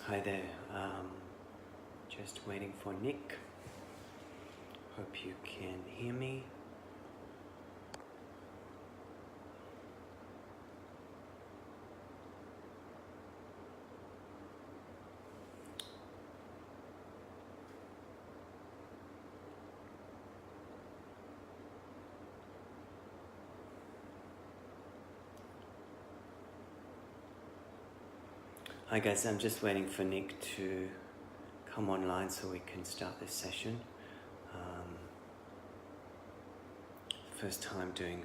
Hi there, just waiting for Nick. Hope you can hear me. Hi guys, I'm just waiting for Nick to come online so we can start this session. First time doing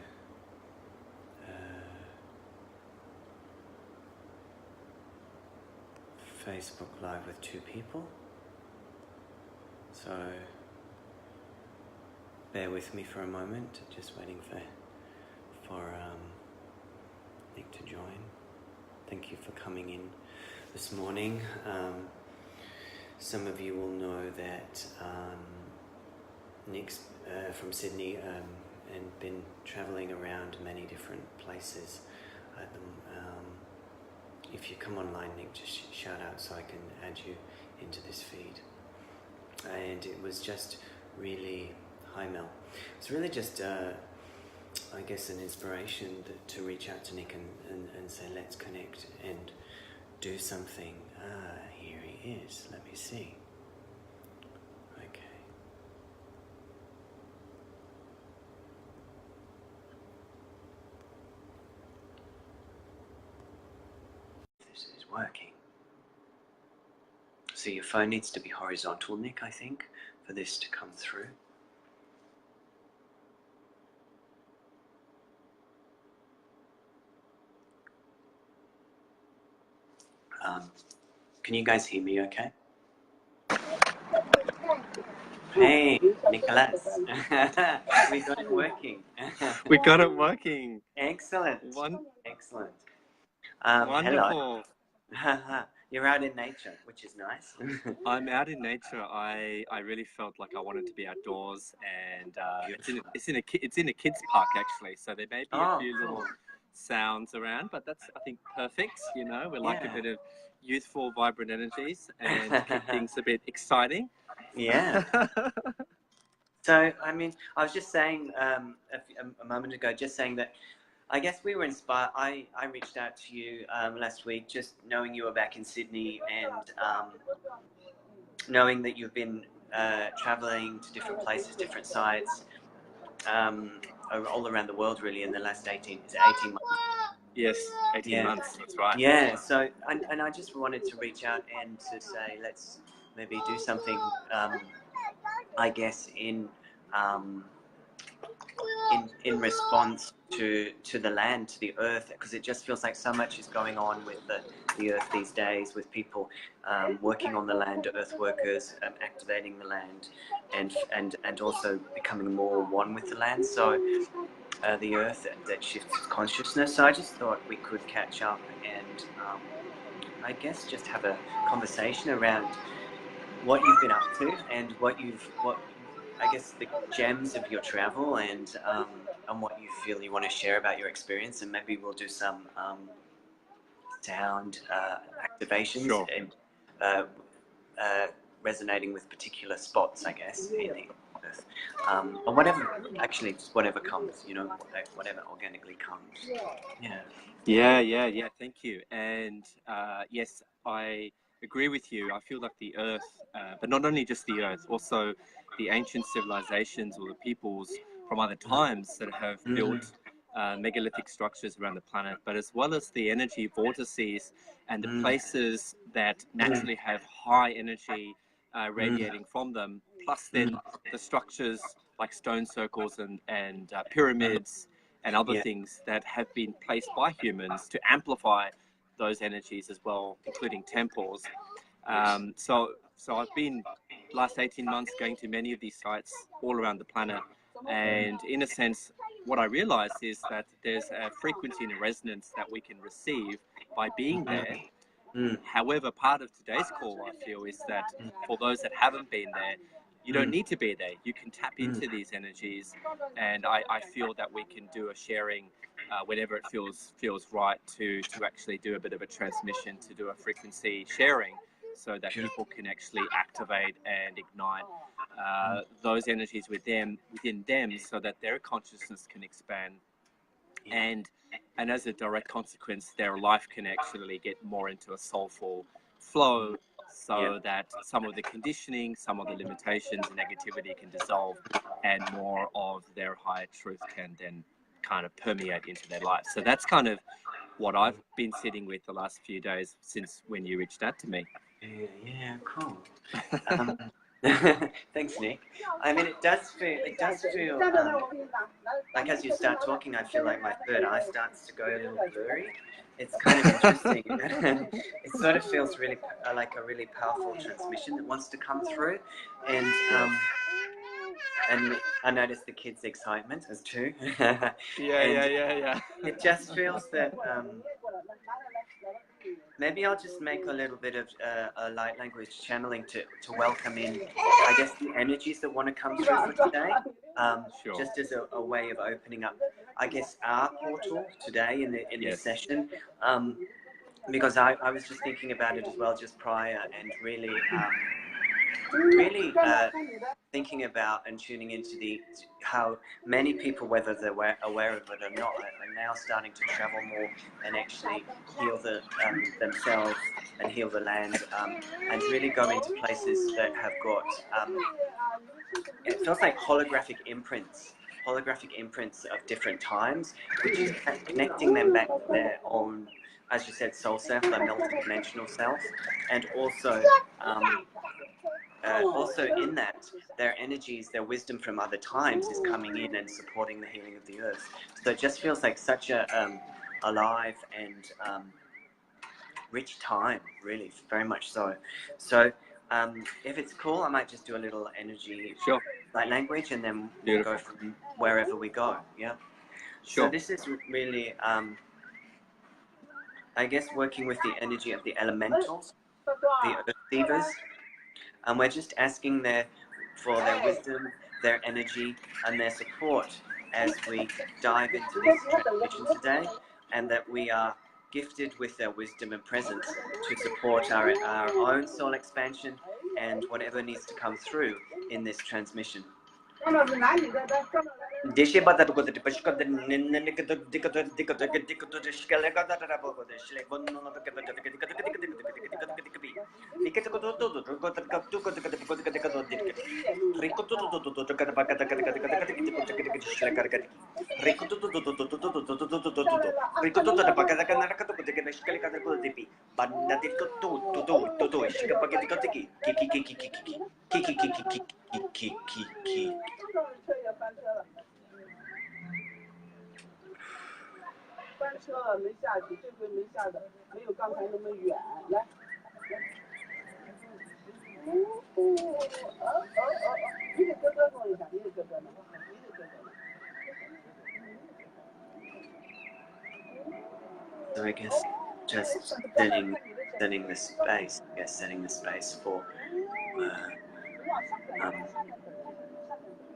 Facebook Live with two people, so bear with me for a moment, just waiting for Nick to join. Thank you for coming in this morning. Some of you will know that Nick's from Sydney and been travelling around many different places. If you come online, Nick, just shout out so I can add you into this feed. And it was just really, hi Mel, it's really just I guess an inspiration to reach out to Nick and say let's connect and do something. Here he is, let me see. Okay. This is working. So your phone needs to be horizontal, Nick, I think, for this to come through. Can you guys hear me okay? Hey, Nicholas. We got it working. We got it working. Excellent. Excellent. Wonderful. Hello. You're out in nature, which is nice. I'm out in nature. I really felt like I wanted to be outdoors, and it's in a kids park actually. So there may be a few little sounds around, but that's, I think, perfect. You know, we like a bit of youthful, vibrant energies and keep things a bit exciting. Yeah. So, I mean, I was just saying a moment ago, just saying that I guess we were inspired. I reached out to you last week, just knowing you were back in Sydney and knowing that you've been traveling to different places, different sites, all around the world really in the last 18 months. Yes, 18 months, that's right. Yeah, so, and I just wanted to reach out and to say, let's maybe do something, I guess, in response to the land, to the earth, because it just feels like so much is going on with the earth these days, with people working on the land, earth workers, activating the land, and also becoming more one with the land. So the earth that shifts its consciousness. So I just thought we could catch up and I guess just have a conversation around what you've been up to and what I guess the gems of your travel and what you feel you want to share about your experience, and maybe we'll do some sound activations and resonating with particular spots, I guess, in the earth. Or whatever, actually, just whatever comes, you know, whatever organically comes. Yeah, thank you. And yes, I agree with you. I feel like the earth, but not only just the earth, also the ancient civilizations or the peoples from other times that have built megalithic structures around the planet, but as well as the energy vortices and the places that naturally have high energy radiating from them, plus then the structures like stone circles and pyramids and other things that have been placed by humans to amplify those energies as well, including temples. So I've been last 18 months going to many of these sites all around the planet, and in a sense what I realized is that there's a frequency and a resonance that we can receive by being there. However, part of today's call, I feel, is that for those that haven't been there, you don't need to be there. You can tap into these energies, and I feel that we can do a sharing whenever it feels right to actually do a bit of a transmission, to do a frequency sharing, so that people can actually activate and ignite those energies within them, so that their consciousness can expand, and as a direct consequence, their life can actually get more into a soulful flow, so that some of the conditioning, some of the limitations and negativity can dissolve, and more of their higher truth can then kind of permeate into their life. So that's kind of what I've been sitting with the last few days since when you reached out to me. Yeah, cool. Thanks, Nick. I mean, it does feel like as you start talking, I feel like my third eye starts to go a little blurry. It's kind of interesting. It sort of feels really like a really powerful transmission that wants to come through, and I noticed the kids' excitement as too. Yeah. It just feels that maybe I'll just make a little bit of a light language channeling to welcome in, I guess, the energies that want to come through for today. Sure. Just as a way of opening up, I guess, our portal today in this session. Because I was just thinking about it as well just prior, and really thinking about and tuning into how many people, whether they're aware of it or not, are now starting to travel more and actually heal themselves and heal the land, and really go into places that have got, it feels like holographic imprints of different times, which is connecting them back to their own, as you said, soul self, their multi-dimensional self, and also in that, their energies, their wisdom from other times is coming in and supporting the healing of the earth. So it just feels like such a alive and rich time, really, very much so. So if it's cool, I might just do a little energy light language, and then we'll go from wherever we go. Yeah. Sure. So this is really, I guess, working with the energy of the elementals, the earth thieves. And we're just asking for their wisdom, their energy, and their support as we dive into this transition today, and that we are gifted with their wisdom and presence to support our own soul expansion and whatever needs to come through in this transmission. So I guess just setting the space, setting the space for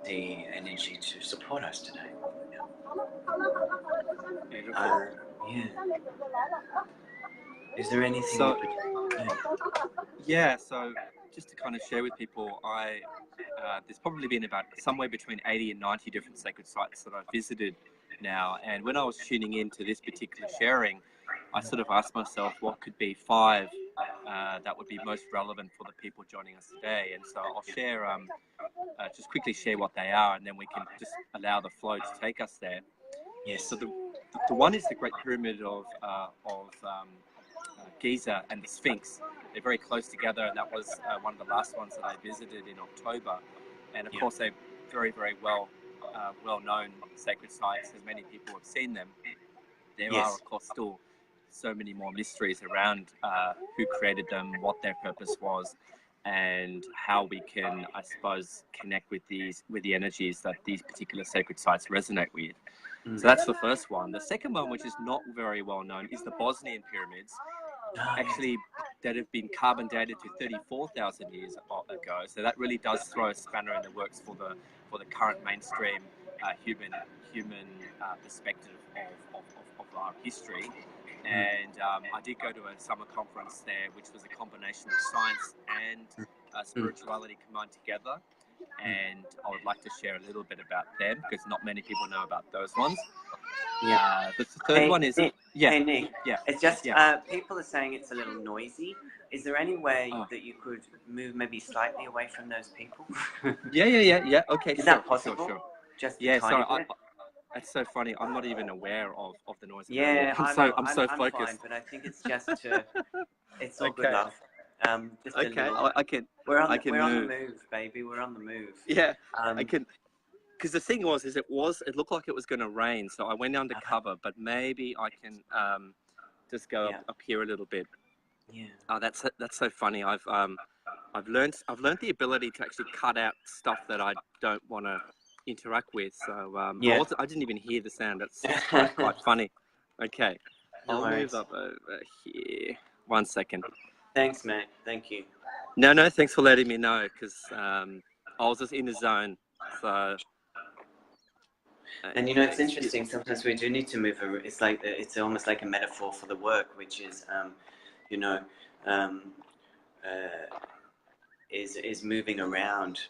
the energy to support us today. Yeah. Is there anything? So just to kind of share with people, there's probably been about somewhere between 80 and 90 different sacred sites that I've visited now, and when I was tuning into this particular sharing, I sort of asked myself what could be 5 that would be most relevant for the people joining us today. And so I'll share, just quickly share what they are, and then we can just allow the flow to take us there. Yes. So the one is the Great Pyramid of Giza and the Sphinx. They're very close together, and that was one of the last ones that I visited in October. And of course, they're very, very well-known sacred sites, as many people have seen them. There are, of course, still so many more mysteries around who created them, what their purpose was, and how we can, I suppose, connect with the energies that these particular sacred sites resonate with. So that's the first one. The second one, which is not very well known, is the Bosnian Pyramids, actually, that have been carbon dated to 34,000 years ago. So that really does throw a spanner in the works for the current mainstream human perspective of our history. And I did go to a summer conference there, which was a combination of science and spirituality combined together. And I would like to share a little bit about them because not many people know about those ones. Yeah. The third one is Nick, yeah. Hey Nick, Yeah. it's just Yeah. people are saying it's a little noisy. Is there any way Oh. that you could move maybe slightly away from those people? Yeah. Okay. Is that possible? Sure. Just a Yeah. tiny So bit. that's so funny. I'm not even aware of the noise. Yeah, I'm so I'm focused. fine, but I think it's just to. It's all good, Okay. love. Just a Okay. little. I can We're on the move. move, baby. We're on the move. Yeah. I can. Because the thing was, it looked like it was going to rain, so I went undercover. But maybe I can just go up here a little bit. Yeah. Oh, that's so funny. I've learned the ability to actually cut out stuff that I don't want to interact with. So I didn't even hear the sound. That's quite funny. Okay, No I'll worries. move up over here. 1 second. Thanks, mate. Thank you. No, thanks for letting me know because I was just in the zone. So. And you know, it's interesting. Sometimes we do need to move. It's like it's almost like a metaphor for the work, which is, you know, is moving around.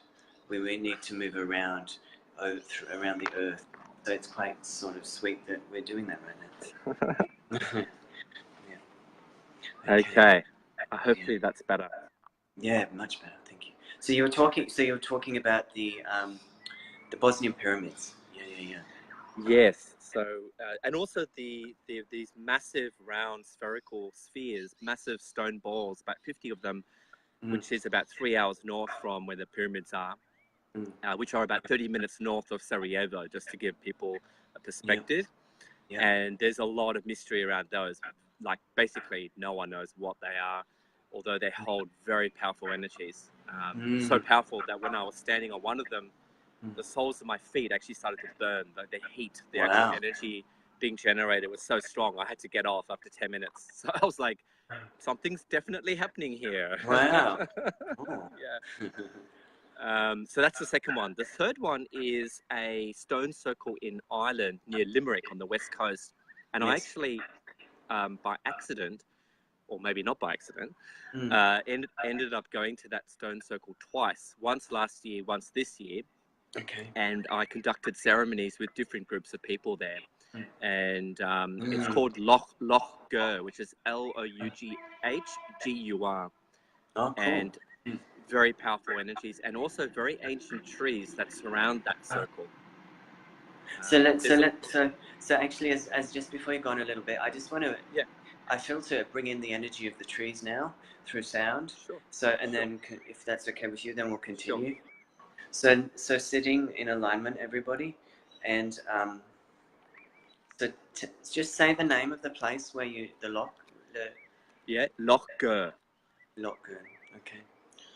We need to move around around the earth. So it's quite sort of sweet that we're doing that right now. Yeah. Okay. Hopefully that's better. Yeah, much better. Thank you. So you were talking. So you were talking about the Bosnian Pyramids. Yeah. Yes. So and also these massive round spherical spheres, massive stone balls, about 50 of them, which is about 3 hours north from where the pyramids are, which are about 30 minutes north of Sarajevo, just to give people a perspective. Yeah. And there's a lot of mystery around those. Like basically no one knows what they are, although they hold very powerful energies. So powerful that when I was standing on one of them, the soles of my feet actually started to burn. The heat, the actual energy being generated was so strong. I had to get off after 10 minutes. So I was like, something's definitely happening here. Wow. Yeah. So that's the second one. The third one is a stone circle in Ireland near Limerick on the west coast. And I actually, by accident, or maybe not by accident, ended up going to that stone circle twice. Once last year, once this year. Okay. And I conducted ceremonies with different groups of people there. And it's called Lough Gur, which is Loughgur. Oh, cool. And very powerful energies, and also very ancient trees that surround that circle. So actually, as just before you go on a little bit, I just want to. Yeah. I feel to bring in the energy of the trees now through sound. Sure. So then, if that's okay with you, then we'll continue. Sure. So sitting in alignment, everybody, and just say the name of the place where Lough Gur. Lough Gur. Okay.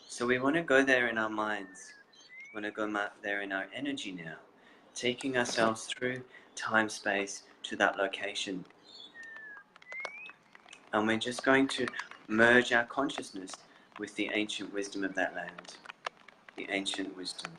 So we want to go there in our minds. We want to go there in our energy now, taking ourselves through time, space to that location. And we're just going to merge our consciousness with the ancient wisdom of that land. The ancient wisdom.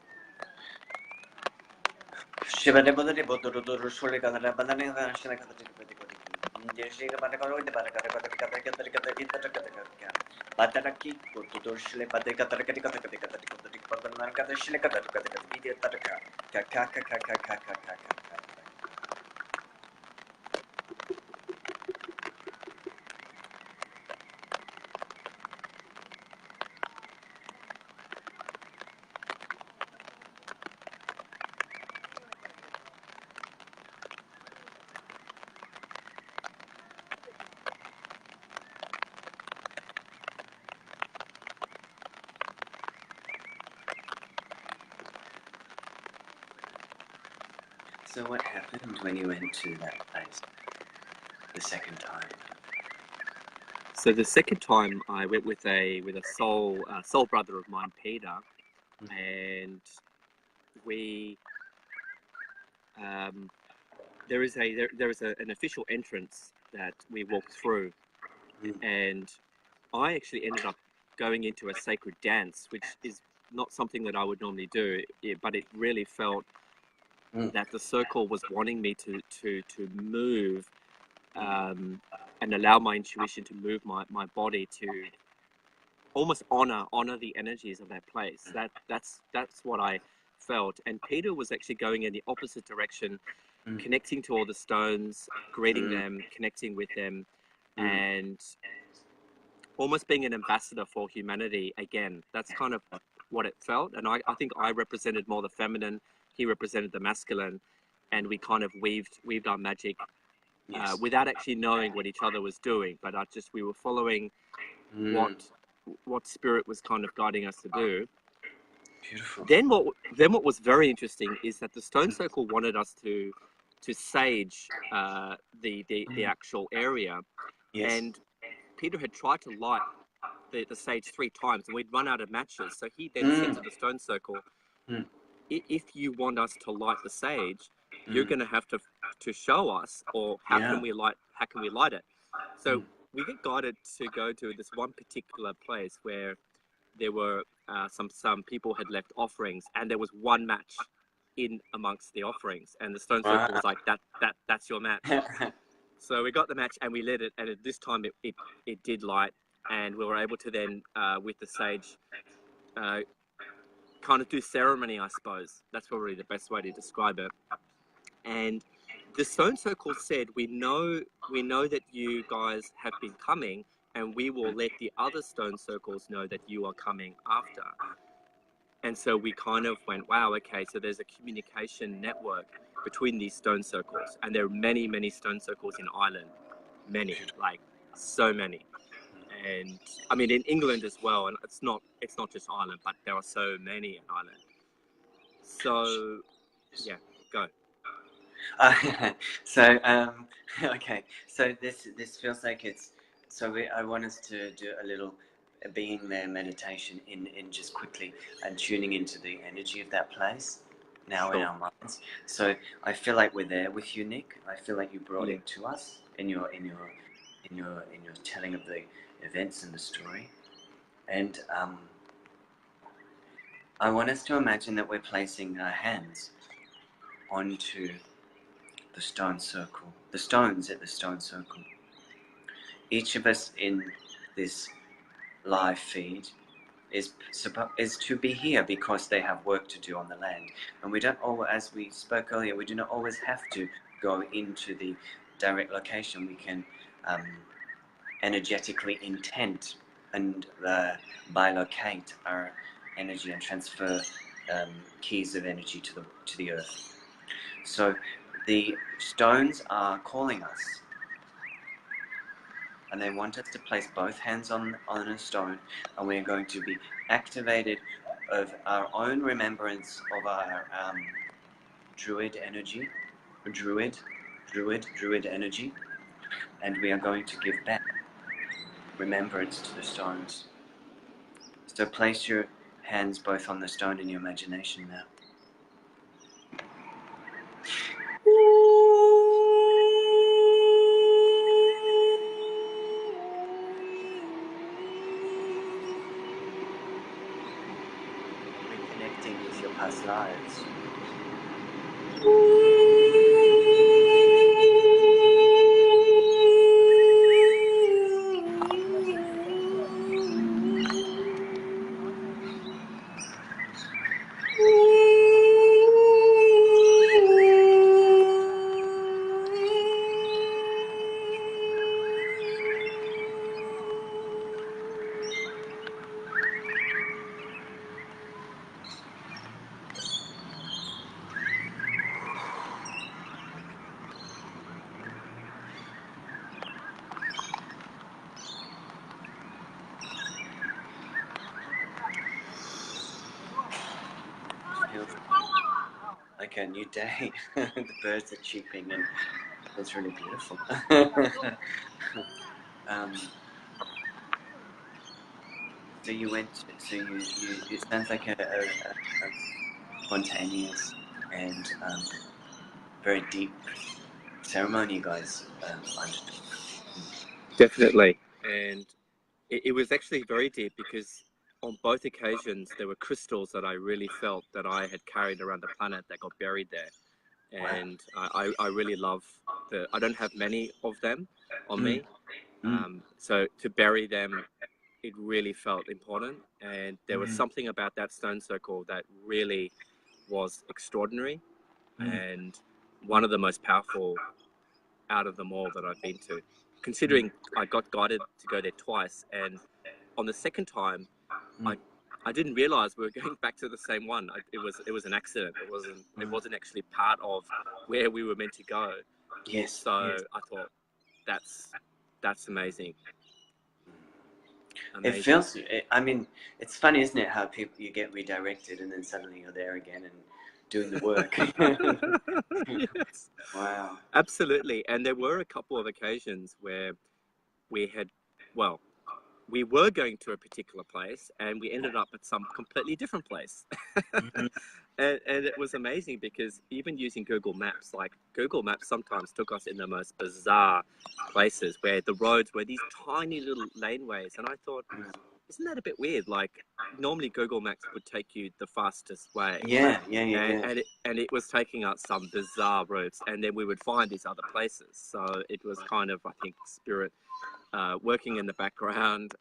So what happened when you went to that place the second time? So the second time I went with a soul brother of mine, Peter, and we there is an official entrance that we walked through, and I actually ended up going into a sacred dance, which is not something that I would normally do, but it really felt that the circle was wanting me to move and allow my intuition to move my body to almost honor the energies of that place. That's what I felt. And Peter was actually going in the opposite direction, connecting to all the stones, greeting them, connecting with them, and almost being an ambassador for humanity again. That's kind of what it felt. And I think I represented more the feminine, he represented the masculine, and we kind of weaved our magic without actually knowing what each other was doing. But we were following what spirit was kind of guiding us to do. Beautiful. Then what was very interesting is that the stone circle wanted us to sage the actual area. Yes. And Peter had tried to light the sage 3 times, and we'd run out of matches. So he then said to the stone circle, if you want us to light the sage, you're going to have to show us, or how can we light it? So we get guided to go to this one particular place where there were some people had left offerings, and there was one match in amongst the offerings, and the stone circle was like, that's your match. So we got the match and we lit it, and at this time it did light, and we were able to then with the sage kind of do ceremony, I suppose. That's probably the best way to describe it. And the stone circle said, we know that you guys have been coming, and we will let the other stone circles know that you are coming after. And so we kind of went, wow, okay, so there's a communication network between these stone circles. And there are many, many stone circles in Ireland. Many, like so many. And I mean, in England as well. And it's not just Ireland, but there are so many in Ireland. So, yeah, go. Okay. So this feels like it's. So I want us to do a little being there meditation in just quickly and tuning into the energy of that place now in our minds. So I feel like we're there with you, Nick. I feel like you brought it to us in your telling of the events and the story. And I want us to imagine that we're placing our hands onto the stone circle, the stones at the stone circle. Each of us in this live feed is to be here because they have work to do on the land, and we don't always, as we spoke earlier, we do not always have to go into the direct location. We can energetically intent and bilocate our energy and transfer keys of energy to the earth. So the stones are calling us, and they want us to place both hands on a stone, and we're going to be activated of our own remembrance of our druid energy, druid energy, and we are going to give back remembrance to the stones. So place your hands both on the stone in your imagination now. Reconnecting with your past lives. Like a new day. The birds are chirping and it's really beautiful. So you went. So you. It sounds like a spontaneous and very deep ceremony, you guys. Definitely, and it was actually very deep because on both occasions there were crystals that I really felt that I had carried around the planet that got buried there. and I really love I don't have many of them on me, so to bury them, it really felt important, and there was something about that stone circle that really was extraordinary, and one of the most powerful out of them all that I've been to, considering I got guided to go there twice, and on the second time I didn't realize we were going back to the same one. It was an accident. It wasn't actually part of where we were meant to go. Yes. So yes. I thought that's amazing. It feels. I mean, it's funny, isn't it? How you get redirected and then suddenly you're there again and doing the work. Yes. Wow. Absolutely. And there were a couple of occasions where we were going to a particular place and we ended up at some completely different place. and it was amazing because even using Google Maps, like Google Maps sometimes took us in the most bizarre places where the roads were these tiny little laneways. And I thought, isn't that a bit weird? Like normally Google Maps would take you the fastest way. Yeah. And it was taking us some bizarre routes, and then we would find these other places. So it was kind of, I think, spirit working in the background,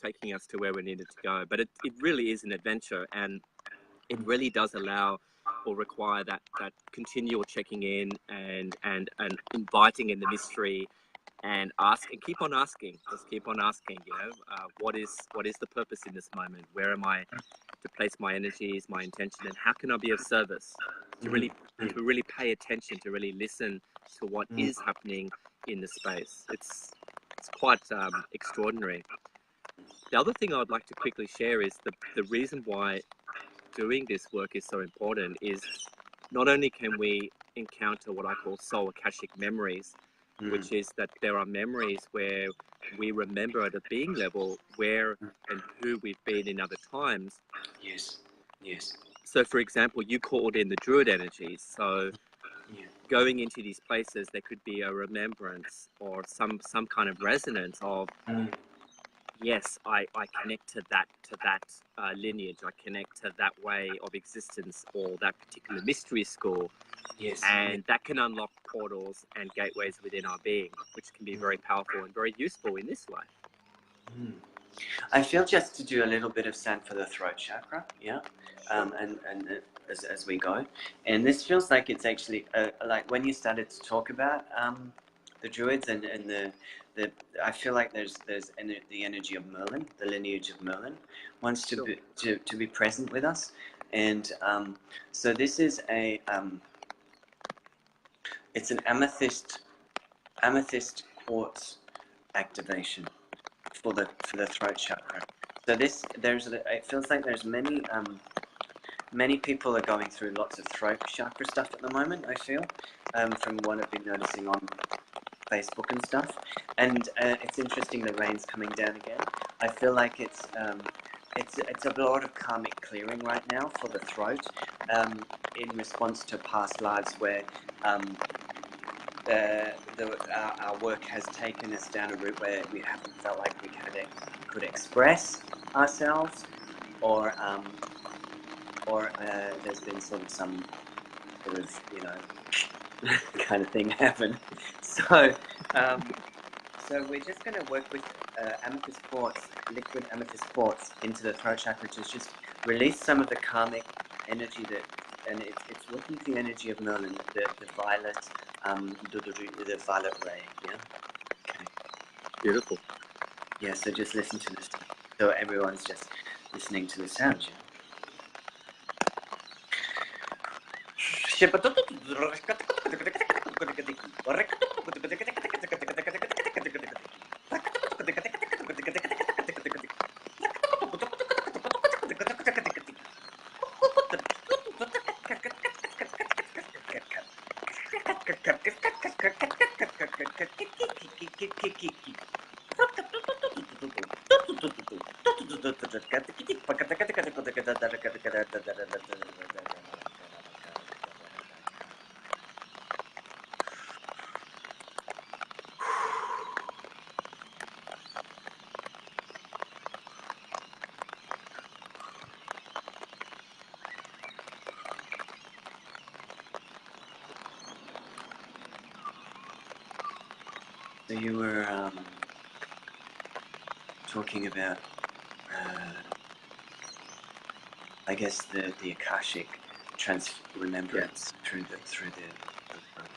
taking us to where we needed to go. But it really is an adventure, and it really does allow or require that continual checking in and inviting in the mystery, and keep on asking, what is the purpose in this moment? Where am I to place my energies, my intention, and how can I be of service? To really pay attention, to really listen to what is happening in the space. It's quite extraordinary. The other thing I would like to quickly share is the reason why doing this work is so important is not only can we encounter what I call soul akashic memories, which is that there are memories where we remember at a being level where and who we've been in other times. Yes. So for example, you called in the druid energies. So going into these places, there could be a remembrance or some kind of resonance of, yes, I connect to that lineage. I connect to that way of existence or that particular mystery school. Yes. And that can unlock portals and gateways within our being, which can be very powerful and very useful in this way. I feel just to do a little bit of sand for the throat chakra, and as we go, and this feels like it's actually like when you started to talk about the druids and the I feel like there's the energy of Merlin, the lineage of Merlin, wants to be present with us, and so this is it's an amethyst quartz activation for the throat chakra. So it feels like there's many people are going through lots of throat chakra stuff at the moment. I feel from what I've been noticing on Facebook and stuff, and it's interesting the rain's coming down again. I feel like it's a lot of karmic clearing right now for the throat, in response to past lives where our work has taken us down a route where we haven't felt like we could express ourselves, or there's been sort of some sort of kind of thing happen. So we're just going to work with amethyst quartz, liquid amethyst quartz, into the throat chakra to just release some of the karmic energy and it's working with the energy of Merlin, the violet. The violet ray, Okay. Beautiful. Yeah, so just listen to this. So everyone's just listening to the sounds, you were talking about, I guess the Akashic remembrance through the book.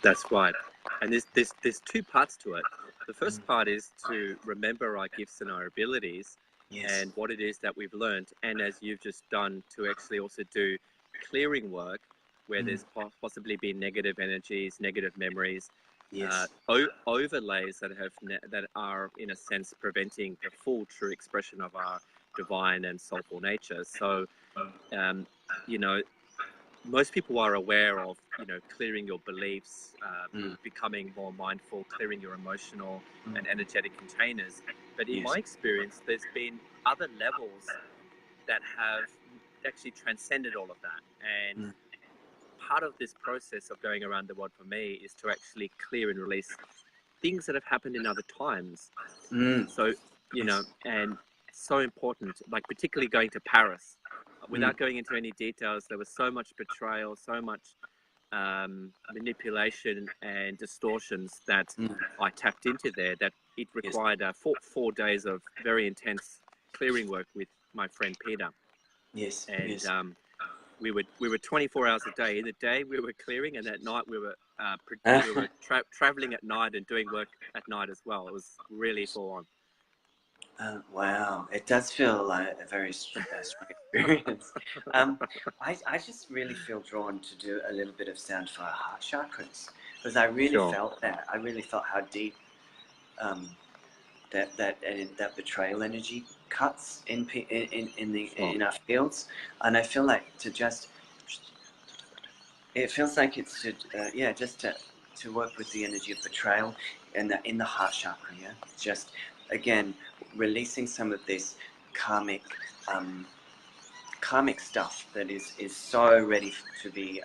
That's right. And there's two parts to it. The first part is to remember our gifts and our abilities, Yes. and what it is that we've learned. And as you've just done, to actually also do clearing work where there's possibly been negative energies, negative memories, Yes. overlays that are in a sense preventing the full true expression of our divine and soulful nature. So, you know, most people are aware of, clearing your beliefs, becoming more mindful, clearing your emotional and energetic containers. But in my experience, there's been other levels that have actually transcended all of that. And part of this process of going around the world for me is to actually clear and release things that have happened in other times. So, and so important, like particularly going to Paris. Without going into any details, there was so much betrayal, so much manipulation and distortions that I tapped into there, that it required 4 days of very intense clearing work with my friend Peter. Yes. And we were 24 hours a day. In the day we were clearing, and at night we were traveling at night and doing work at night as well. It was really full on. Wow, it does feel like a very strong experience. I just really feel drawn to do a little bit of sound for our heart chakras, because I really felt that. I really felt how deep that betrayal energy cuts in our fields, and I feel like it feels like it's to work with the energy of betrayal and in the heart chakra. Yeah, just again releasing some of this karmic stuff that is so ready to be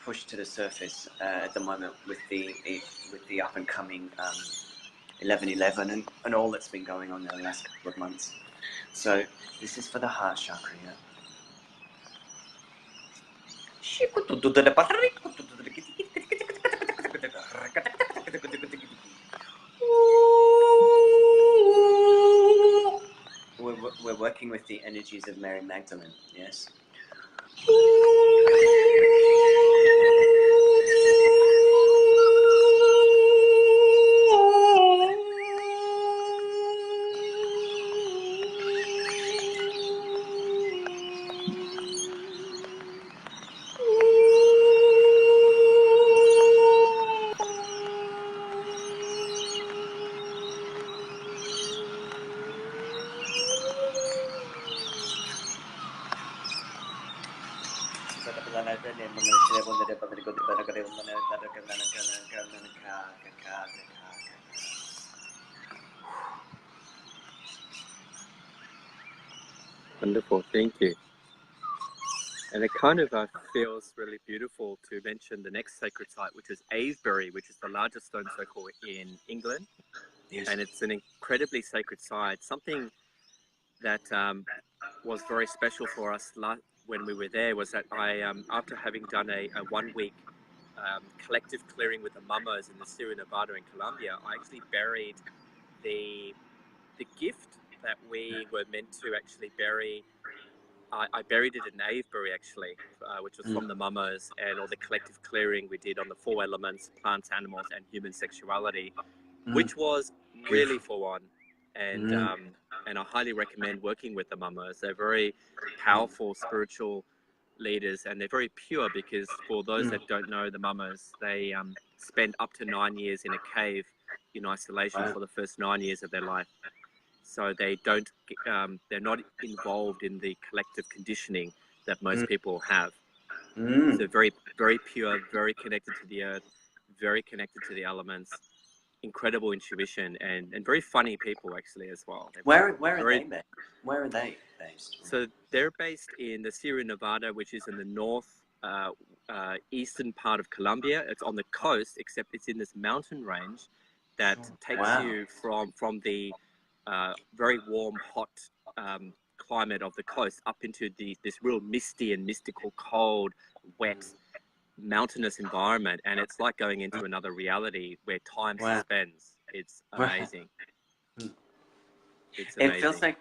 pushed to the surface at the moment with the up and coming 11/11 and all that's been going on in the last couple of months. So this is for the heart chakra. Yeah. We're working with the energies of Mary Magdalene, yes? Wonderful, thank you. And it kind of feels really beautiful to mention the next sacred site, which is Avebury, which is the largest stone circle in England. Yes. And it's an incredibly sacred site. Something that was very special for us when we were there was that I, after having done a 1-week collective clearing with the mummers in the Sierra Nevada in Colombia, I actually buried the gift that we were meant to actually bury. I buried it in Avebury actually, which was from the mummers, and all the collective clearing we did on the 4 elements, plants, animals, and human sexuality, which was really full on. And I highly recommend working with the mummers. They're very powerful spiritual leaders, and they're very pure, because for those that don't know the mummers, they spend up to 9 years in a cave in isolation for the first 9 years of their life. So they don't, they're not involved in the collective conditioning that most people have. So very, very pure, very connected to the earth, very connected to the elements, incredible intuition, and very funny people actually as well. Where are they based? Where are they based? So they're based in the Sierra Nevada, which is in the north eastern part of Colombia. It's on the coast, except it's in this mountain range that takes you from the very warm, hot climate of the coast up into this real misty and mystical, cold, wet, mountainous environment, and it's like going into another reality where time Wow. suspends. It's Wow. amazing. It's It amazing. feels like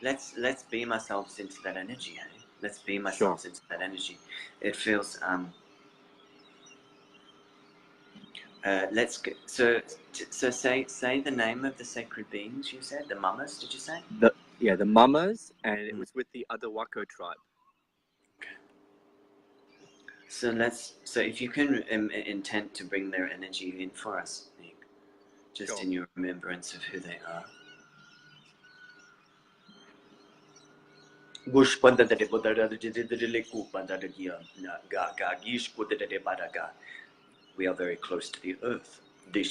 let's beam ourselves into that energy. Hey? Let's beam ourselves into that energy. It feels let's go, so say the name of the sacred beings you said, the mamas, did you say? The mamas, and it was with the Adawako tribe. So if you can intend to bring their energy in for us, Nick, just in your remembrance of who they are. We are very close to the earth. We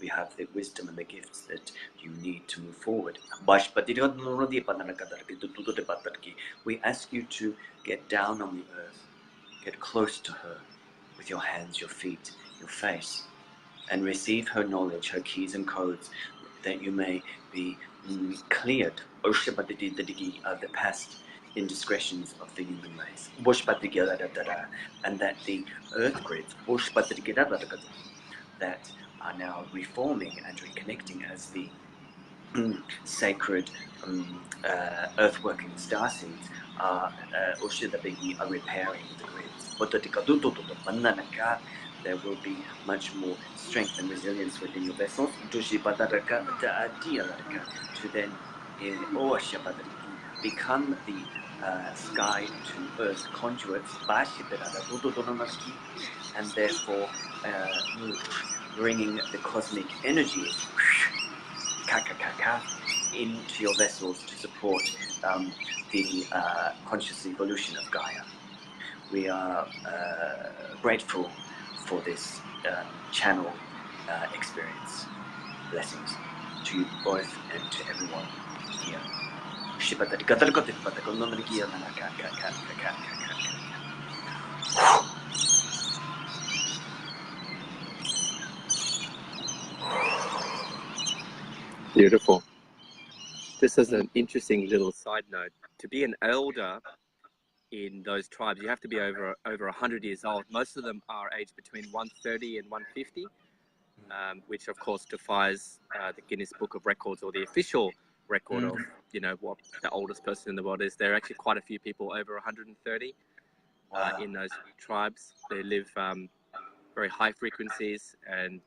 have the wisdom and the gifts that you need to move forward. We ask you to get down on the earth, get close to her with your hands, your feet, your face, and receive her knowledge, her keys and codes, that you may be cleared of the past indiscretions of the human race, and that the earth grids that are now reforming and reconnecting as the sacred earth-working starseeds are repairing the grids. There will be much more strength and resilience within your vessels to then become the sky to earth conduits, and therefore bringing the cosmic energies into your vessels to support the conscious evolution of Gaia. We are grateful for this channel experience. Blessings to you both and to everyone here. Beautiful. Just as an interesting little side note, to be an elder in those tribes, you have to be over 100 years old. Most of them are aged between 130 and 150, which of course defies the Guinness Book of Records, or the official record of, you know, what the oldest person in the world is. There are actually quite a few people over 130 in those tribes. They live very high frequencies and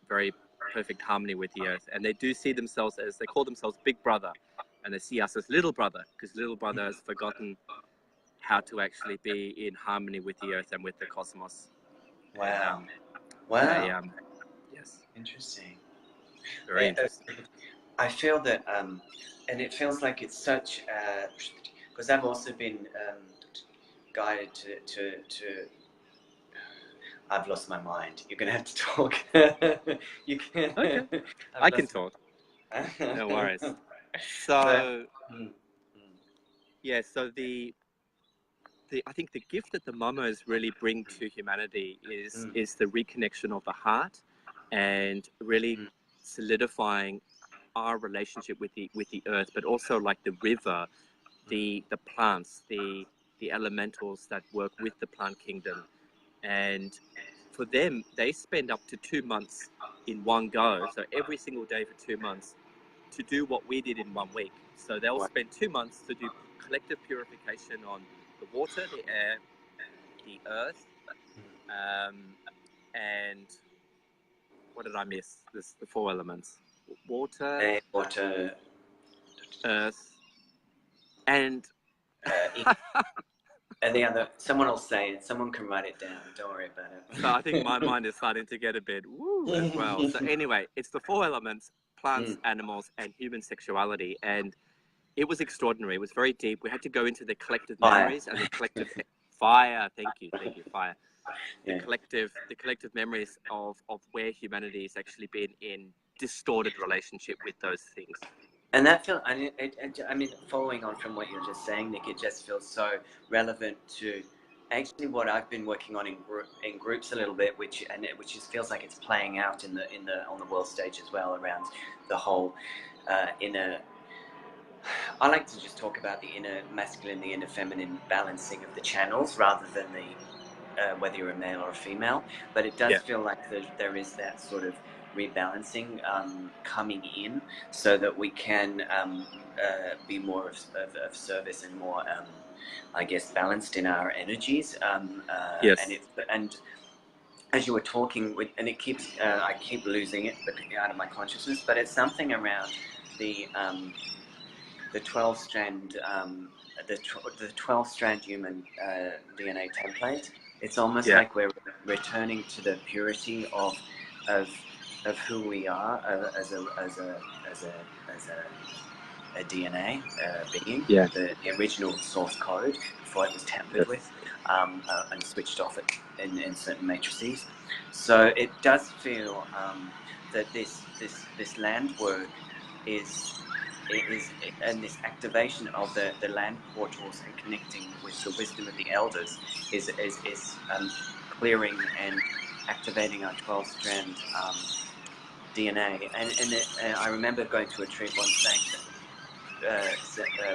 very perfect harmony with the earth, and they do see themselves as, they call themselves Big Brother, and they see us as Little Brother, because Little Brother has forgotten how to actually be in harmony with the earth and with the cosmos. Wow. Yes. Interesting. Very interesting. I feel that, and it feels like it's such, because I've also been guided to I've lost my mind. You're going to have to talk. You can. Okay. I can talk. No worries. So, yeah, so I think the gift that the mamas really bring to humanity is the reconnection of the heart, and really solidifying our relationship with the earth, but also like the river, the plants, the elementals that work with the plant kingdom. And for them, they spend up to 2 months in one go, so every single day for 2 months, to do what we did in 1 week. So they'll spend 2 months to do collective purification on the water, the air, the earth, and what did I miss? The 4 elements: water, earth, and and the other, someone will say it, someone can write it down, don't worry about it. So I think my mind is starting to get a bit woo as well. So anyway, it's the 4 elements: plants, animals, and human sexuality. And it was extraordinary. It was very deep. We had to go into the collective memories and the collective fire. Thank you, fire. The collective memories of where humanity has actually been in distorted relationship with those things. And that feels, I mean, following on from what you're just saying, Nick, it just feels so relevant to actually what I've been working on in groups a little bit, which just feels like it's playing out on the world stage as well, around the whole inner I like to just talk about the inner masculine, the inner feminine balancing of the channels rather than the whether you're a male or a female. But it does feel like there is that sort of rebalancing coming in, so that we can be more of service and more, I guess, balanced in our energies. And as you were talking, and it keeps, I keep losing it out of my consciousness, but it's something around the 12-strand, the 12-strand human DNA template. It's almost like we're returning to the purity of who we are as a DNA being, the original source code before it was tampered with and switched off in certain matrices. So it does feel that this land work and this activation of the land portals and connecting with the wisdom of the elders is clearing and activating our 12-strand DNA. And I remember going to a trip once saying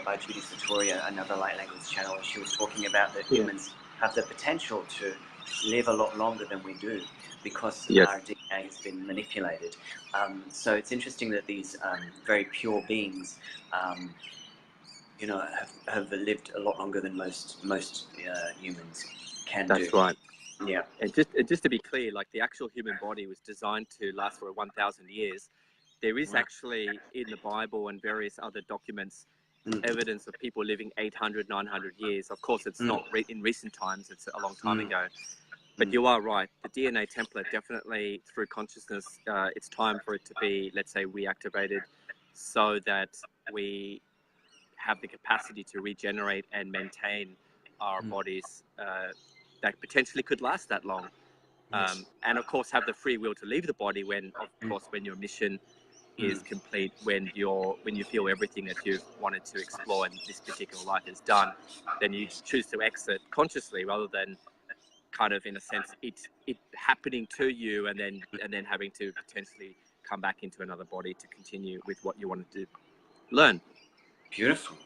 by Judy Sartoria, another light language channel, and she was talking about that humans have the potential to live a lot longer than we do because our DNA has been manipulated. So it's interesting that these very pure beings, you know, have lived a lot longer than most humans can do. That's right. Yeah. And just to be clear, like the actual human body was designed to last for 1,000 years. There is actually in the Bible and various other documents evidence of people living 800, 900 years. Of course, it's not in recent times, it's a long time ago. But you are right, the DNA template definitely through consciousness, it's time for it to be, let's say, reactivated so that we have the capacity to regenerate and maintain our bodies that potentially could last that long. And of course have the free will to leave the body when your mission is complete, when you feel everything that you've wanted to explore in this particular life is done, then you choose to exit consciously rather than kind of, in a sense, it happening to you and then having to potentially come back into another body to continue with what you wanted to learn. Beautiful.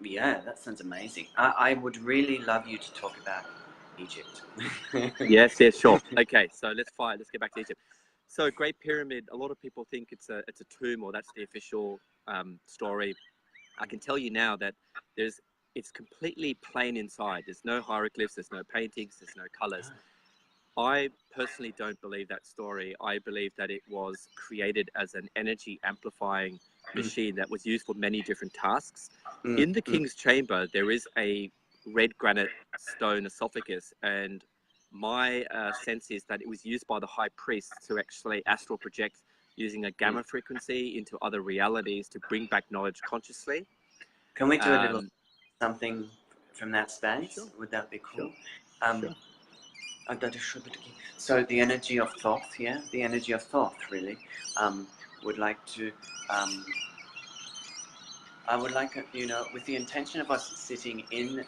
Yeah, that sounds amazing. I would really love you to talk about Egypt. Yes, sure. Okay, so let's get back to Egypt. So Great Pyramid, a lot of people think it's a tomb, or that's the official story. I can tell you now that it's completely plain inside. There's no hieroglyphs, there's no paintings, there's no colors. I personally don't believe that story. I believe that it was created as an energy amplifying machine that was used for many different tasks. In the king's chamber, there is a red granite stone esophagus, and my sense is that it was used by the high priest to actually astral project using a gamma frequency into other realities to bring back knowledge consciously. Can we do a little something from that space? Sure. Would that be cool? Sure. So the energy of Thoth, the energy of Thoth, really, would like to, I would like, you know, with the intention of us sitting in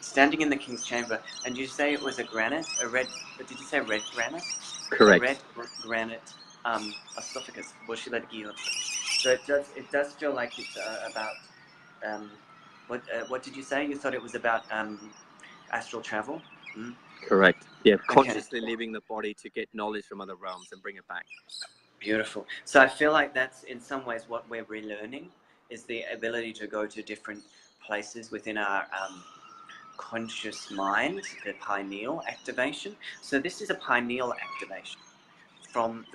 standing in the king's chamber, and you say it was a granite, did you say red granite? Correct. A red granite esophagus. So it does feel like it's about, what did you say? You thought it was about astral travel? Correct. Yeah, consciously leaving the body to get knowledge from other realms and bring it back. Beautiful. So I feel like that's in some ways what we're relearning, is the ability to go to different places within our conscious mind, the pineal activation. So this is a pineal activation from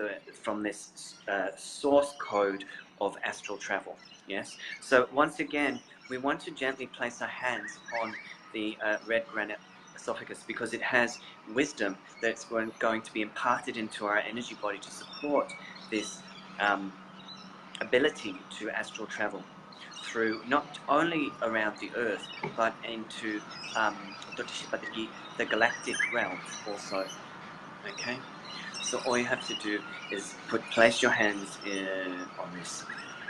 this source code of astral travel. Yes. So once again, we want to gently place our hands on the red granite esophagus, because it has wisdom that's going to be imparted into our energy body to support this ability to astral travel through not only around the earth but into the galactic realms also. Okay, so all you have to do is place your hands on this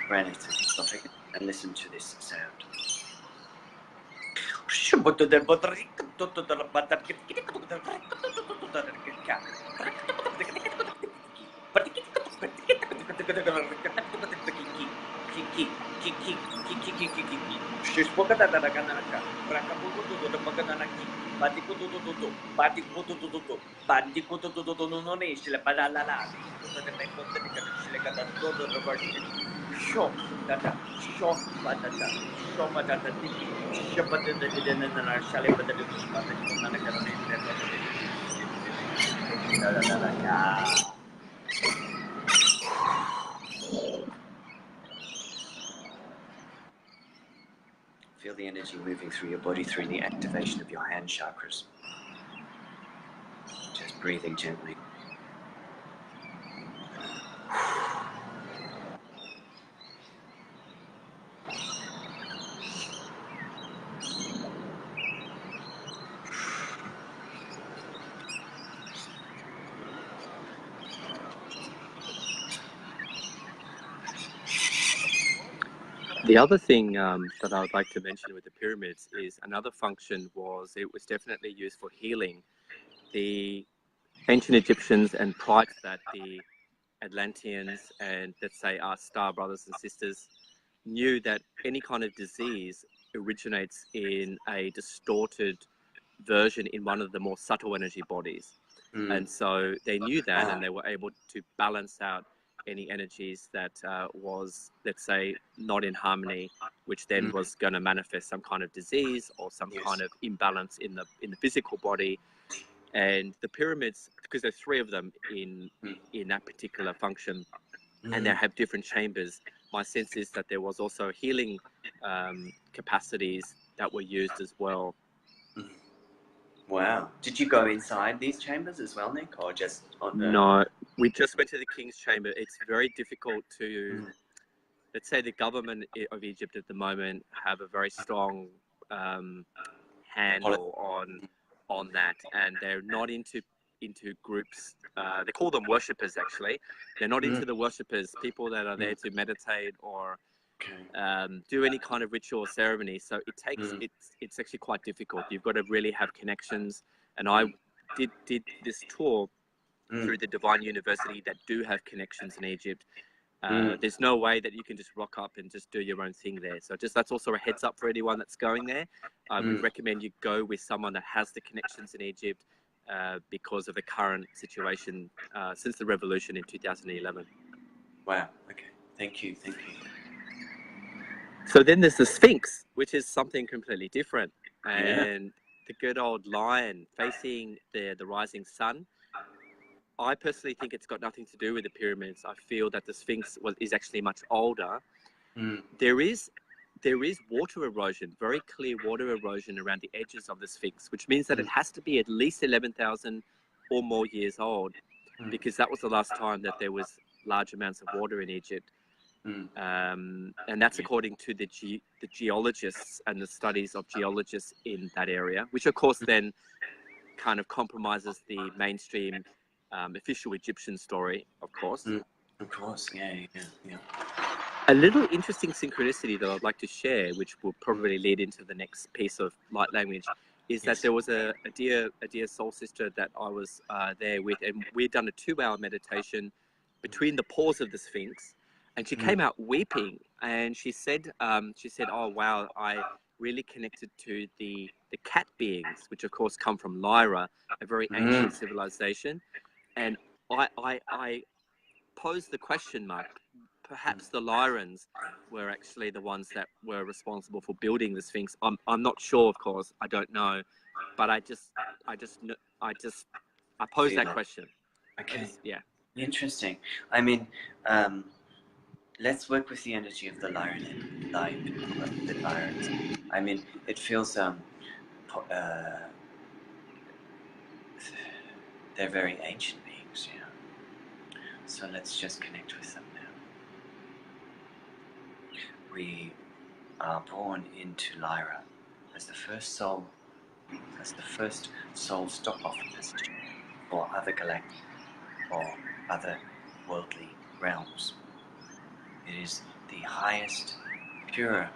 granite esophagus and listen to this sound. Feel the energy moving through your body through the activation of your hand chakras. Just breathing gently. The other thing that I would like to mention with the pyramids is another function was it was definitely used for healing. The ancient Egyptians, and prior to that, the Atlanteans and, let's say, our star brothers and sisters knew that any kind of disease originates in a distorted version in one of the more subtle energy bodies. And so they knew that, and they were able to balance out any energies that was, let's say, not in harmony, which then was going to manifest some kind of disease or some kind of imbalance in the physical body. And the pyramids, because there's 3 of them in that particular function, and they have different chambers, my sense is that there was also healing capacities that were used as well. Wow. Did you go inside these chambers as well, Nick, or just on the... No, we just went to the King's Chamber. It's very difficult to, let's say the government of Egypt at the moment have a very strong handle on that, and they're not into groups. They call them worshippers, actually. They're not into the worshippers, people that are there to meditate or do any kind of ritual or ceremony. So it takes it's actually quite difficult. You've got to really have connections. And I did this tour through the Divine University that do have connections in Egypt. There's no way that you can just rock up and just do your own thing there. So that's also a heads up for anyone that's going there. I would recommend you go with someone that has the connections in Egypt because of the current situation since the revolution in 2011. Wow. Okay. Thank you. So then there's the Sphinx, which is something completely different. And the good old lion facing the rising sun. I personally think it's got nothing to do with the pyramids. I feel that the Sphinx is actually much older. There is water erosion, very clear water erosion around the edges of the Sphinx, which means that it has to be at least 11,000 or more years old, because that was the last time that there was large amounts of water in Egypt. And that's according to the geologists and the studies of geologists in that area, which of course then kind of compromises the mainstream official Egyptian story, of course. Of course, yeah. A little interesting synchronicity that I'd like to share, which will probably lead into the next piece of light language, is that there was a dear soul sister that I was there with, and we'd done a 2-hour meditation between the paws of the Sphinx, and she came out weeping, and she said, "Oh wow, I really connected to the cat beings, which of course come from Lyra, a very ancient civilization." And I posed the question mark. Perhaps the Lyrans were actually the ones that were responsible for building the Sphinx. I'm not sure, of course. I don't know, but I posed that question. Okay. Yeah. Interesting. I mean, let's work with the energy of the Lyrans. I mean, it feels they're very ancient beings, you know. So let's just connect with them now. We are born into Lyra as the first soul stop-off message for other galactic or other worldly realms. It is the highest, pure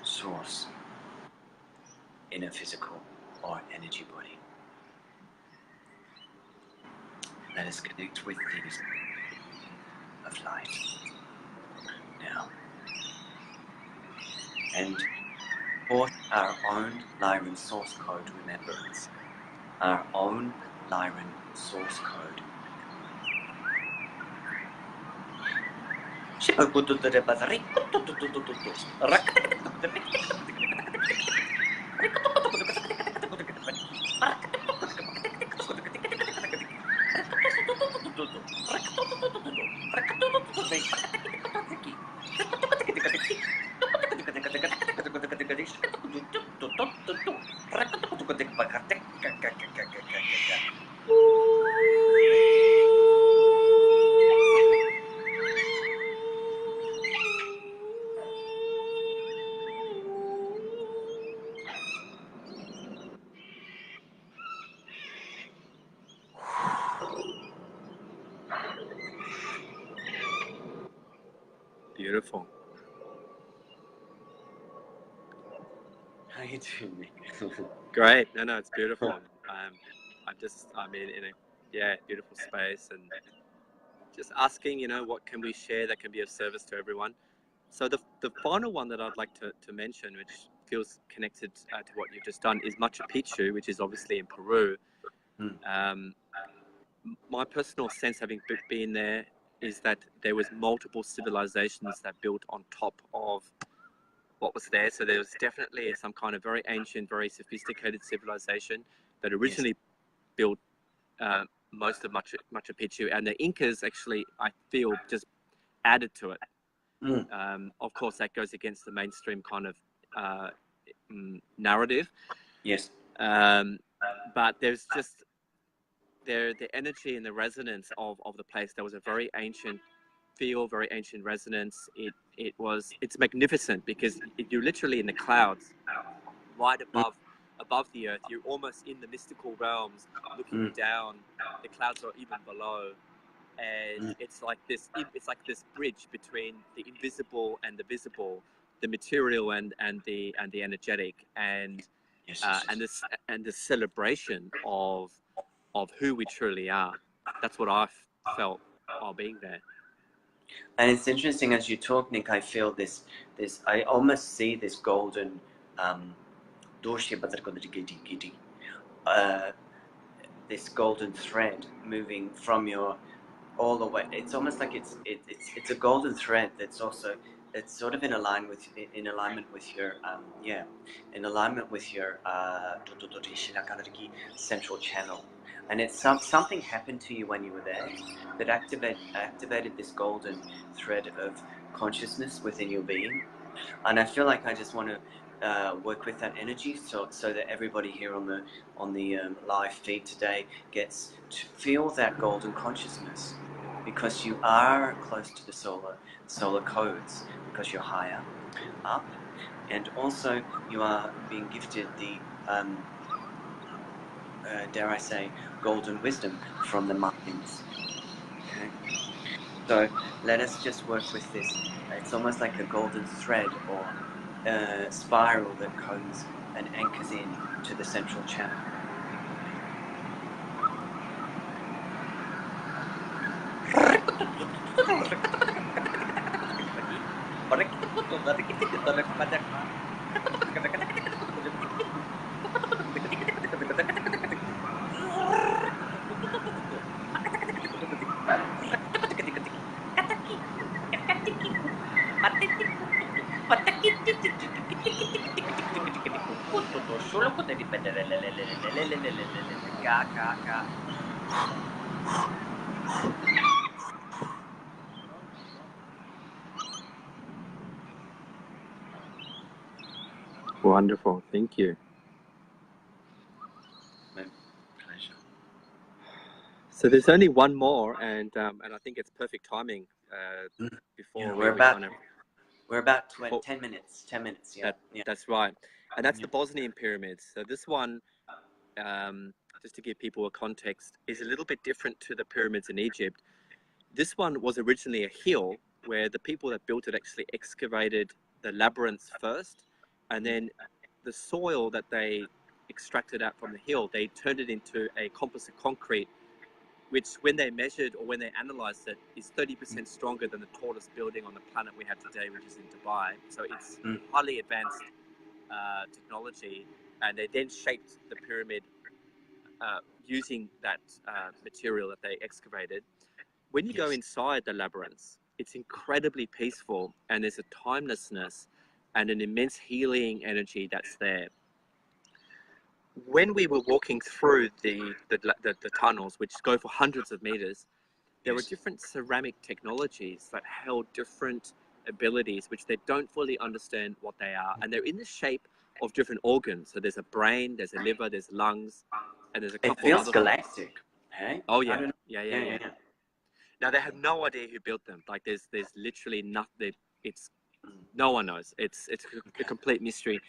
source in a physical or energy body. Let us connect with these of light. Now, and for our own Lyran source code remembrance. Our own Lyran source code. Beautiful. How you doing, Nick? Great. No, it's beautiful. I'm in a beautiful space, and just asking, what can we share that can be of service to everyone. So the final one that I'd like to mention, which feels connected to what you've just done, is Machu Picchu, which is obviously in Peru. My personal sense, having been there, is that there was multiple civilizations that built on top of what was there. So there was definitely some kind of very ancient, very sophisticated civilization that originally built most of Machu Picchu, and the Incas actually, I feel, just added to it. Of course, that goes against the mainstream kind of narrative. Yes. But there's just the energy and the resonance of the place. There was a very ancient feel, very ancient resonance. It's magnificent because you're literally in the clouds, right above the earth. You're almost in the mystical realms, looking down. The clouds are even below, and it's like this bridge between the invisible and the visible, the material and the energetic, and the celebration of who we truly are. That's what I felt while being there. And it's interesting as you talk, Nick, I feel this I almost see this golden this golden thread moving from your all the way. It's almost like it's a golden thread that's also sort of in alignment with your central channel. And it's something happened to you when you were there that activated this golden thread of consciousness within your being. And I feel like I just want to work with that energy, so that everybody here on the live feed today gets to feel that golden consciousness, because you are close to the solar codes, because you're higher up, and also you are being gifted the dare I say, golden wisdom from the Mayans. Okay, so let us just work with this. It's almost like a golden thread or spiral that comes and anchors in to the central channel. Wonderful, thank you. My pleasure. So there's only one more, and I think it's perfect timing before we're about 10 minutes. 10 minutes, yeah. That's right. And that's the Bosnian Pyramids. So this one, just to give people a context, is a little bit different to the pyramids in Egypt. This one was originally a hill where the people that built it actually excavated the labyrinths first, and then the soil that they extracted out from the hill, they turned it into a composite concrete which when they measured or when they analyzed it is 30% stronger than the tallest building on the planet we have today, which is in Dubai. So it's highly advanced technology, and they then shaped the pyramid using that material that they excavated. When you go inside the labyrinth, it's incredibly peaceful, and there's a timelessness and an immense healing energy that's there. When we were walking through the tunnels, which go for hundreds of meters, there were different ceramic technologies that held different abilities, which they don't fully understand what they are, and they're in the shape of different organs. So there's a brain, there's a liver, there's lungs, and there's a couple It feels other galactic. Hey? Oh yeah. I don't know. Yeah. Now they have no idea who built them. Like there's literally nothing. It's no one knows. It's a complete mystery.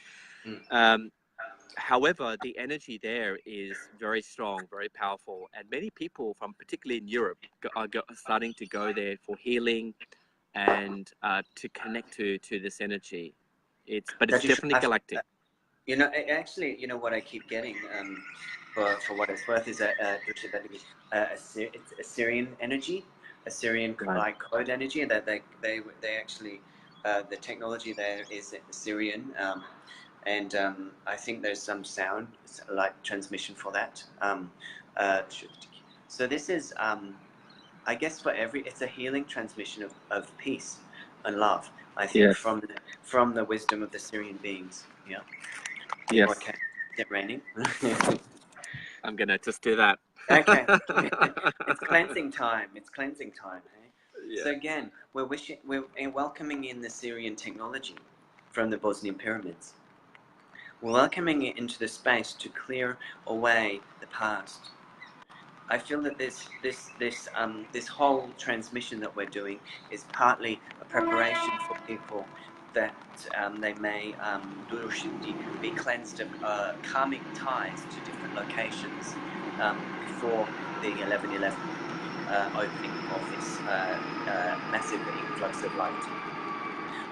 However, the energy there is very strong, very powerful, and many people from particularly in Europe are starting to go there for healing and to connect to this energy. It's definitely galactic. You know, actually, you know what I keep getting for what it's worth is it's Assyrian energy, Assyrian like code energy. That they actually the technology there is Assyrian. And I think there's some sound like transmission for that. So this is, I guess, it's a healing transmission of peace and love. I think from the wisdom of the Syrian beings. Yeah. Yes. Okay. Is it raining? I'm gonna just do that. Okay. It's cleansing time. It's cleansing time. Hey? Yeah. So again, we're welcoming in the Syrian technology from the Bosnian Pyramids. We're welcoming it into the space to clear away the past. I feel that this whole transmission that we're doing is partly a preparation for people that they may be cleansed of karmic ties to different locations before the 11/11 opening of this massive influx of light.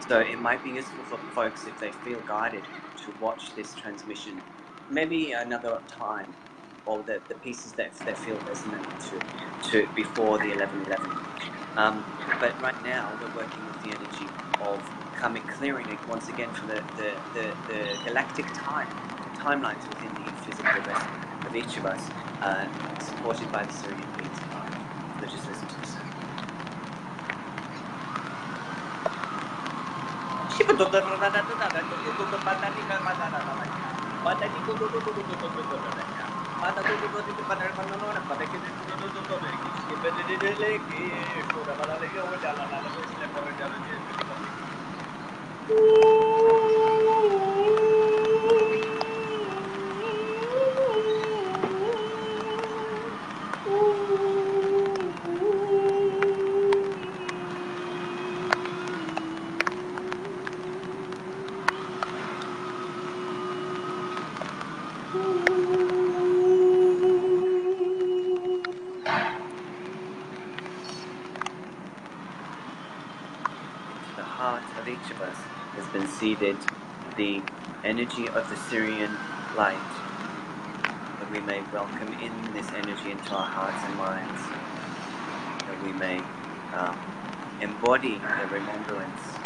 So it might be useful for folks if they feel guided to watch this transmission maybe another time, or the pieces that feel resonant to before the 11/11. But right now we're working with the energy of karmic clearing once again for the galactic timelines within the physical realm of each of us, supported by the Syrian beings of light. So just listen to this. The heart of each of us has been seeded the energy of the Syrian light, that we may welcome in this energy into our hearts and minds, that we may embody the remembrance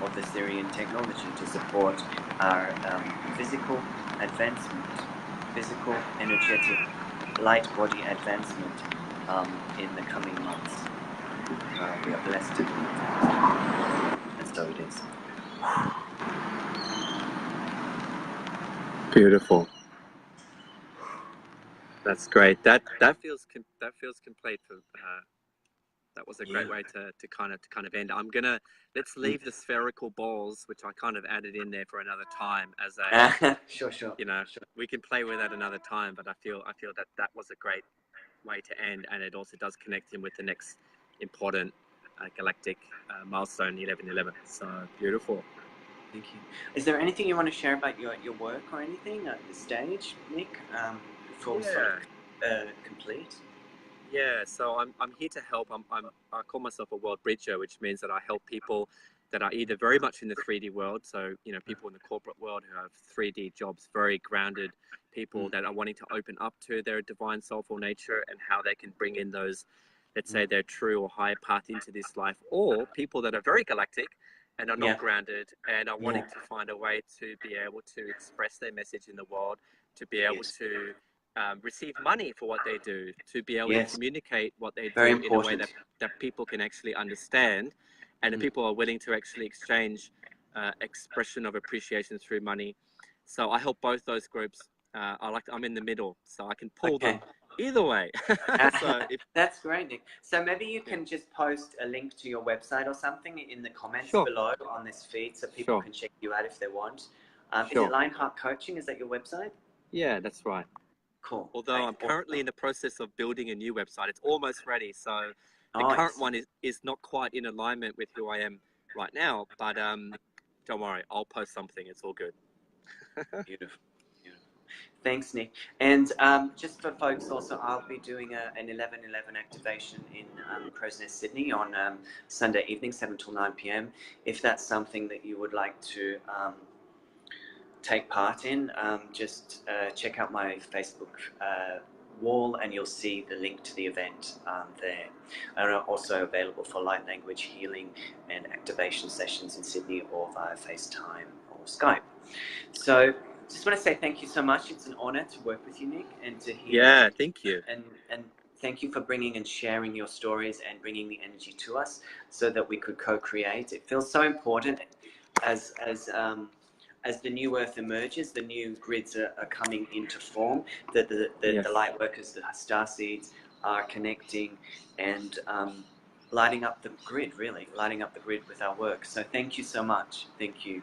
of the Syrian technology to support our physical advancement, physical, energetic, light body advancement in the coming months. We are blessed to do that. And so it is. Beautiful. That's great. That feels complete. For that was a great way to kind of end. Let's leave the spherical balls, which I kind of added in there, for another time as a sure. You know, we can play with that another time. But I feel that was a great way to end, and it also does connect in with the next important galactic milestone, 11/11. So beautiful. Thank you. Is there anything you want to share about your work or anything at this stage, Nick? Before we sort of complete. Yeah, so I'm here to help. I call myself a world bridger, which means that I help people that are either very much in the 3D world, so people in the corporate world who have 3D jobs, very grounded people that are wanting to open up to their divine soulful nature and how they can bring in those, let's say, their true or higher path into this life, or people that are very galactic and are not grounded and are wanting to find a way to be able to express their message in the world, to be able to receive money for what they do, to be able to communicate what they do in a way that people can actually understand, and that people are willing to actually exchange expression of appreciation through money. So I help both those groups. I'm in the middle, so I can pull them either way. So that's great, Nick. So maybe you can just post a link to your website or something in the comments below on this feed, so people can check you out if they want. Is it Lionheart Coaching? Is that your website? Yeah, that's right. Cool. Although I'm currently in the process of building a new website. It's almost ready. So the current one is not quite in alignment with who I am right now. But don't worry, I'll post something. It's all good. Beautiful. Thanks, Nick. And just for folks also, I'll be doing an 11/11 activation in Crow's Nest, Sydney on Sunday evening, 7 till 9 p.m. If that's something that you would like to take part in, just check out my Facebook wall and you'll see the link to the event there. And I'm also available for light language healing and activation sessions in Sydney or via FaceTime or Skype. So just want to say thank you so much. It's an honor to work with you, Nick, and to hear. Yeah, thank you. And thank you for bringing and sharing your stories and bringing the energy to us so that we could co-create. It feels so important as the new earth emerges, the new grids are coming into form, that the light workers, the star seeds are connecting and lighting up the grid, really, lighting up the grid with our work. So thank you so much. Thank you.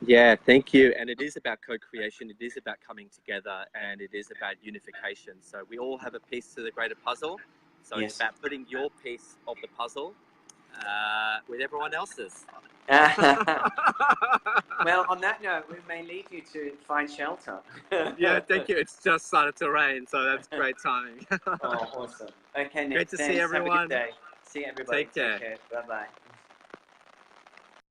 Yeah, thank you. And it is about co-creation. It is about coming together, and it is about unification. So we all have a piece to the greater puzzle. So it's about putting your piece of the puzzle with everyone else's. Well, on that note, we may lead you to find shelter. Yeah, thank you. It's just started to rain, so that's great timing. Oh, awesome. Okay, Nick. Great to see everyone. Have a good day. See everybody. Take care. Bye-bye.